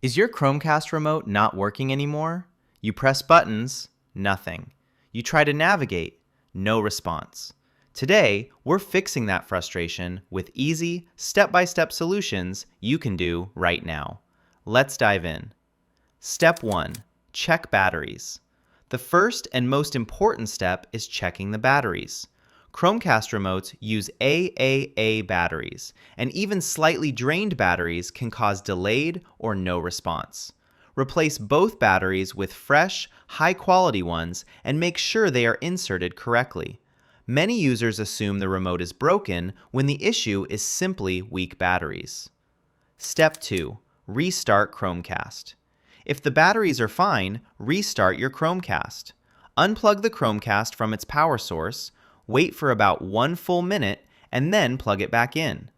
Is your Chromecast remote not working anymore? You press buttons, nothing. You try to navigate, no response. Today, we're fixing that frustration with easy, step-by-step solutions you can do right now. Let's dive in. Step 1. Check batteries. The first and most important step is checking the batteries. Chromecast remotes use AAA batteries, and even slightly drained batteries can cause delayed or no response. Replace both batteries with fresh, high-quality ones and make sure they are inserted correctly. Many users assume the remote is broken when the issue is simply weak batteries. Step 2. Restart Chromecast. If the batteries are fine, restart your Chromecast. Unplug the Chromecast from its power source, wait for about 1 full minute, and then plug it back in.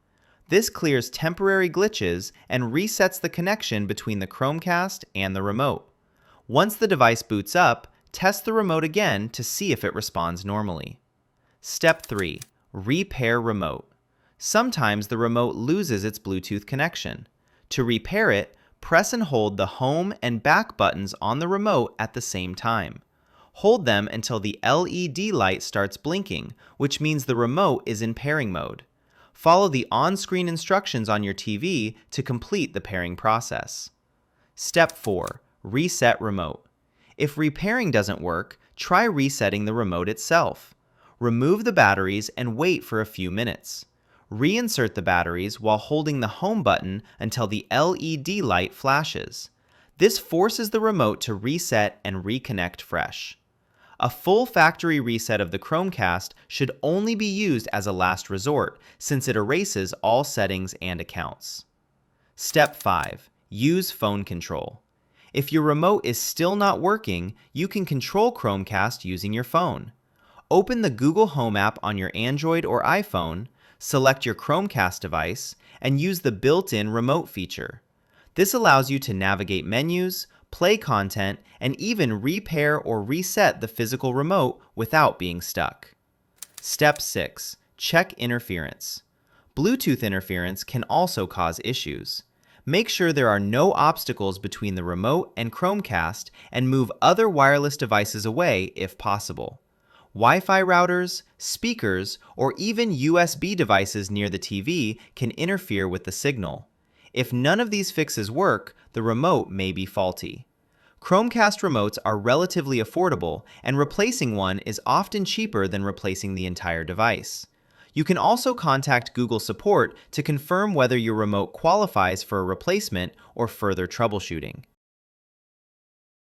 This clears temporary glitches and resets the connection between the Chromecast and the remote. Once the device boots up, test the remote again to see if it responds normally. Step 3. Repair remote. Sometimes the remote loses its Bluetooth connection. To repair it, press and hold the home and back buttons on the remote at the same time. Hold them until the LED light starts blinking, which means the remote is in pairing mode. Follow the on-screen instructions on your TV to complete the pairing process. Step 4. Reset remote. If repairing doesn't work, try resetting the remote itself. Remove the batteries and wait for a few minutes. Reinsert the batteries while holding the home button until the LED light flashes. This forces the remote to reset and reconnect fresh. A full factory reset of the Chromecast should only be used as a last resort, since it erases all settings and accounts. Step 5. Use phone control. If your remote is still not working, you can control Chromecast using your phone. Open the Google Home app on your Android or iPhone, select your Chromecast device, and use the built-in remote feature. This allows you to navigate menus, play content, and even repair or reset the physical remote without being stuck. Step 6. Check interference. Bluetooth interference can also cause issues. Make sure there are no obstacles between the remote and Chromecast and move other wireless devices away if possible. Wi-Fi routers, speakers, or even USB devices near the TV can interfere with the signal. If none of these fixes work, the remote may be faulty. Chromecast remotes are relatively affordable, and replacing one is often cheaper than replacing the entire device. You can also contact Google support to confirm whether your remote qualifies for a replacement or further troubleshooting.